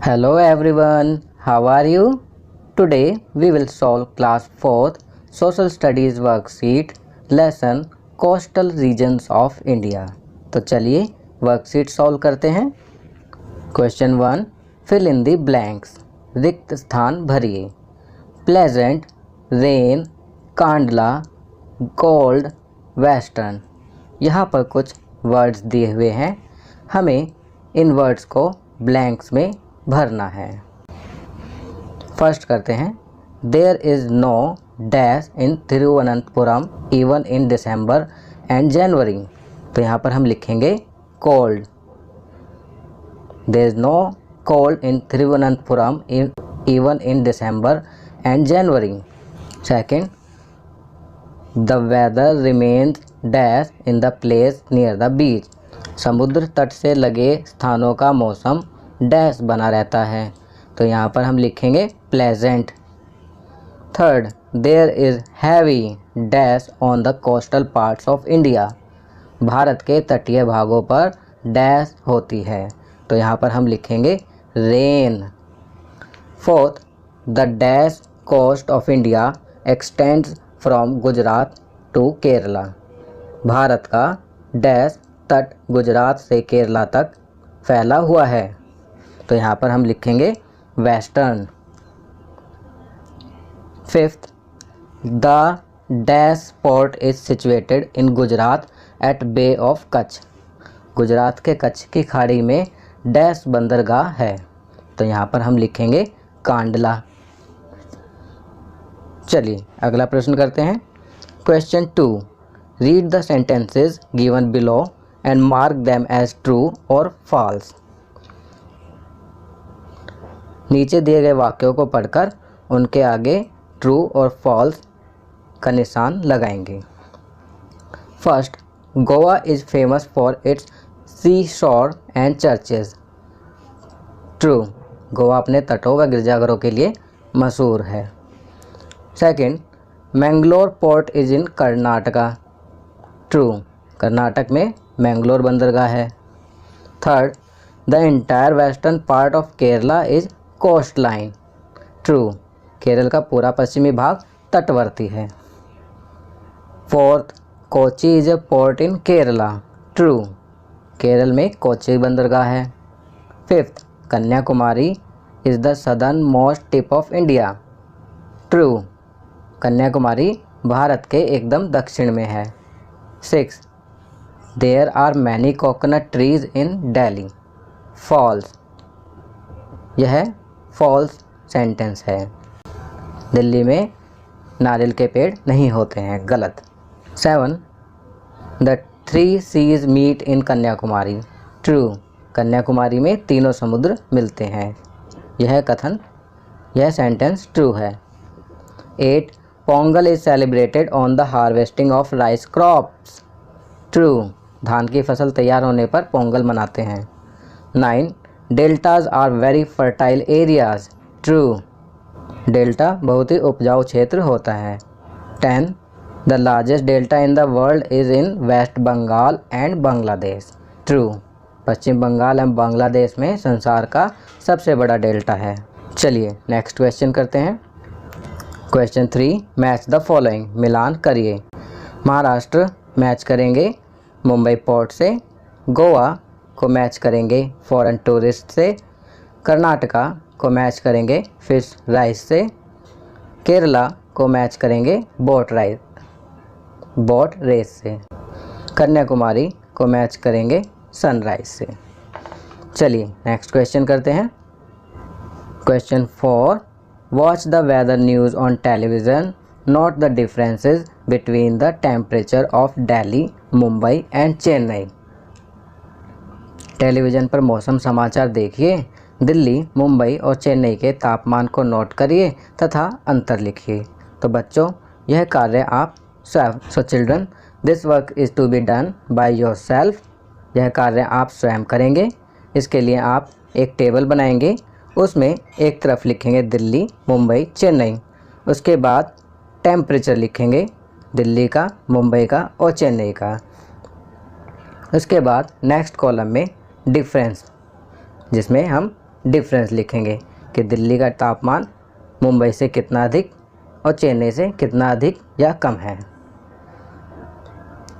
Hello everyone, how are you? Today we will solve class 4th Social Studies worksheet lesson Coastal Regions of India। तो चलिए worksheet solve करते हैं। Question 1, fill in the blanks, रिक्त स्थान भरिए। Pleasant, rain, Kandla, cold, western. यहाँ पर कुछ वर्ड्स दिए हुए हैं, हमें इन वर्ड्स को ब्लैंक्स में भरना है। फर्स्ट करते हैं, there is no dash in Thiruvananthapuram even in December and January. तो यहाँ पर हम लिखेंगे cold. There is no cold in Thiruvananthapuram even in December and January. Second, the weather remains dash in the place near the beach. समुद्र तट से लगे स्थानों का मौसम डैश बना रहता है, तो यहाँ पर हम लिखेंगे pleasant. Third, there is heavy dash on the coastal parts of India. Bharat के तटीय भागों पर डैश होती है, तो यहाँ पर हम लिखेंगे rain. Fourth, the dash coast of India extends from Gujarat to Kerala. Bharat का डैश तट गुजरात से केरला तक फैला हुआ है, तो यहाँ पर हम लिखेंगे western. Fifth, the dash port is situated in Gujarat at bay of Kutch. Gujarat के कच्छ की खाड़ी में डैश बंदरगाह है, तो यहाँ पर हम लिखेंगे कांडला। चलिए अगला प्रश्न करते हैं। Question 2, read the sentences given below and mark them as true और फॉल्स। नीचे दिए गए वाक्यों को पढ़कर उनके आगे ट्रू और फॉल्स का निशान लगाएंगे। First, Goa is famous for its sea shore and churches. True, Goa अपने तटों व गिरजाघरों के लिए मशहूर है। Second, Mangalore port is in Karnataka. True, Karnataka में मैंगलोर बंदरगाह है। Third, the entire western part of Kerala is coast line. True, Kerala का पूरा पश्चिमी भाग तटवर्ती है। Fourth, Kochi is a port in Kerala. True, Kerala में कोची बंदरगाह है। Fifth, Kanyakumari is the southern most tip of India. True, Kanyakumari Bharat के एकदम दक्षिण में है। Six, there are many coconut trees in Delhi. False, यह फॉल्स सेंटेंस है। दिल्ली में नारियल के पेड़ नहीं होते हैं, गलत। 7, the 3 seas meet in Kanyakumari. True, Kanyakumari में तीनों समुद्र मिलते हैं। यह सेंटेंस ट्रू है। 8, Pongal is celebrated on the harvesting of rice crops. True, धान की फसल तैयार होने पर पोंगल मनाते हैं। 9, deltas are very fertile areas. True, delta बहुत ही उपजाऊ क्षेत्र होता है। 10, the largest delta in the world is in West Bengal and Bangladesh. True, Paschim Bengal एवं बांग्लादेश में संसार का सबसे बड़ा डेल्टा है। चलिए नेक्स्ट क्वेश्चन करते हैं। क्वेश्चन 3, मैच द फॉलोइंग, मिलान करिए। महाराष्ट्र मैच करेंगे मुंबई पोर्ट से, गोवा को मैच करेंगे फॉरेन टूरिस्ट से, कर्नाटका को मैच करेंगे फिश राइस से, केरला को मैच करेंगे बोट रेस से, कन्याकुमारी को मैच करेंगे सनराइज से। चलिए नेक्स्ट क्वेश्चन करते हैं। Question 4, watch the weather news on television, note the differences between the temperature of Delhi, Mumbai and Chennai. Television पर मौसम समाचार देखिए, दिल्ली, मुंबई और चेन्नई के तापमान को नोट करिए तथा अंतर लिखिए। तो बच्चों, यह कार्य आप so children, this work is to be done by yourself. यह कार्य आप स्वयं करेंगे। इसके लिए आप एक टेबल बनाएंगे, उसमें एक तरफ लिखेंगे दिल्ली, मुंबई, चेन्नई, उसके बाद टेम्परेचर लिखेंगे दिल्ली का, मुंबई का और चेन्नई का। उसके बाद नेक्स्ट कॉलम में डिफरेंस, जिसमें हम डिफरेंस लिखेंगे कि दिल्ली का तापमान मुंबई से कितना अधिक और चेन्नई से कितना अधिक या कम है।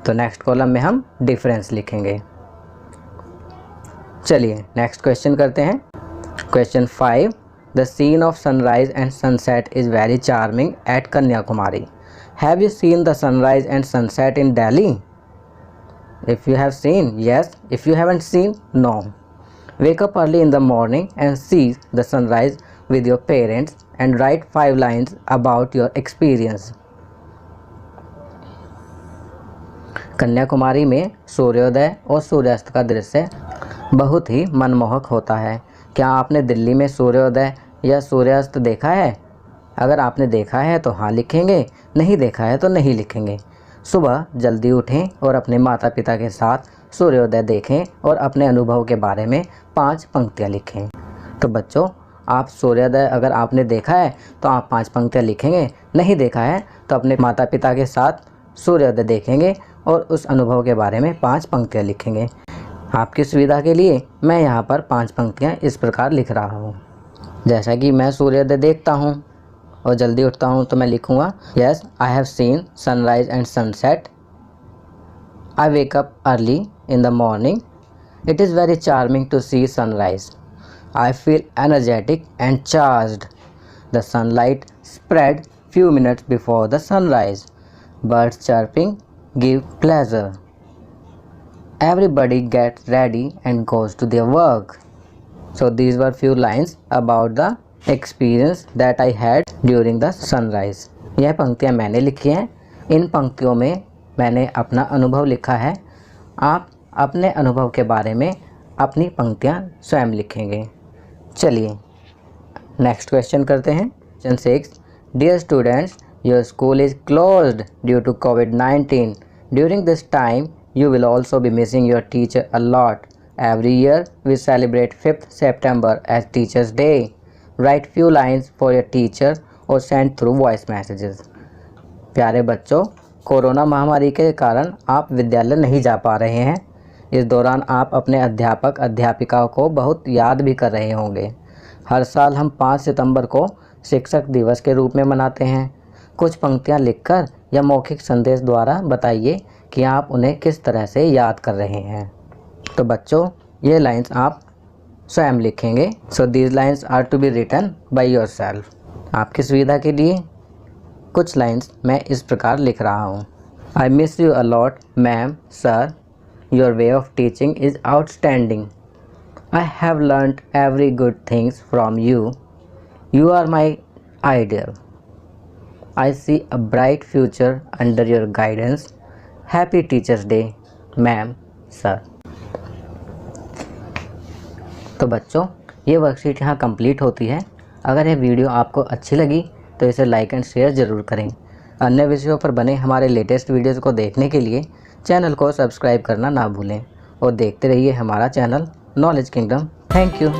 तो नेक्स्ट कॉलम में हम डिफरेंस लिखेंगे। चलिए नेक्स्ट क्वेश्चन करते हैं। Question 5, the scene of sunrise and sunset is very charming at Kanyakumari. Have you seen the sunrise and sunset in Delhi? If you have seen, yes. If you haven't seen, no. Wake up early in the morning and see the sunrise with your parents and write 5 lines about your experience. Kanyakumari में सूर्योदय और सूर्यास्त का दृश्य बहुत ही मनमोहक होता है। क्या आपने दिल्ली में सूर्योदय या सूर्यास्त देखा है? अगर आपने देखा है तो हाँ लिखेंगे, नहीं देखा है तो नहीं लिखेंगे। सुबह जल्दी उठें और अपने माता पिता के साथ सूर्योदय देखें और अपने अनुभव के बारे में 5 पंक्तियाँ लिखें। तो बच्चों, आप सूर्योदय अगर आपने देखा है तो आप 5 पंक्तियाँ लिखेंगे, नहीं देखा है तो अपने माता पिता के साथ सूर्योदय देखेंगे और उस अनुभव के बारे में 5 पंक्तियाँ लिखेंगे। आपकी सुविधा के लिए मैं यहाँ पर 5 पंक्तियाँ इस प्रकार लिख रहा हूँ। जैसा कि मैं सूर्योदय देखता हूँ और जल्दी उठता हूँ तो मैं लिखूँगा, yes I have seen sunrise and sunset. I wake up early in the morning. It is very charming to see sunrise. I feel energetic and charged. The sunlight spread few minutes before the sunrise. Birds chirping give pleasure. Everybody gets ready and goes to their work. So these were few lines about the experience that I had during the sunrise. यह पंक्तियाँ मैंने लिखी हैं। इन पंक्तियों में मैंने अपना अनुभव लिखा है। आप अपने अनुभव के बारे में अपनी पंक्तियाँ स्वयं लिखेंगे। चलिए नेक्स्ट क्वेश्चन करते हैं। Question 6, dear students, your school is closed due to COVID-19. During this time, you will also be missing your teacher a lot. Every year, we celebrate 5th September as Teachers Day. Write few lines for your teacher or send through voice messages. प्यारे बच्चों, corona महामारी के कारण आप विद्यालय नहीं जा पा रहे हैं। इस दौरान आप अपने अध्यापक अध्यापिकाओं को बहुत याद भी कर रहे होंगे। हर साल हम 5 सितंबर को शिक्षक दिवस के रूप में मनाते हैं। कुछ पंक्तियाँ लिखकर या मौखिक संदेश द्वारा बताइए कि आप उन्हें किस तरह से याद कर रहे हैं। तो बच्चों, ये लाइंस आप स्वयं लिखेंगे। So these lines are to be written by yourself. आपकी सुविधा के लिए कुछ लाइंस मैं इस प्रकार लिख रहा हूँ। I miss you a lot ma'am sir, your way of teaching is outstanding. I have learned every good things from you. You are my ideal. I see a bright future under your guidance. Happy Teachers Day, ma'am sir. तो बच्चों, ये worksheet यहाँ complete होती है। अगर यह video आपको अच्छी लगी तो इसे लाइक एंड शेयर ज़रूर करें। अन्य विषयों पर बने हमारे लेटेस्ट वीडियोज़ को देखने के लिए चैनल को सब्सक्राइब करना ना भूलें और देखते रहिए हमारा channel knowledge kingdom. Thank you.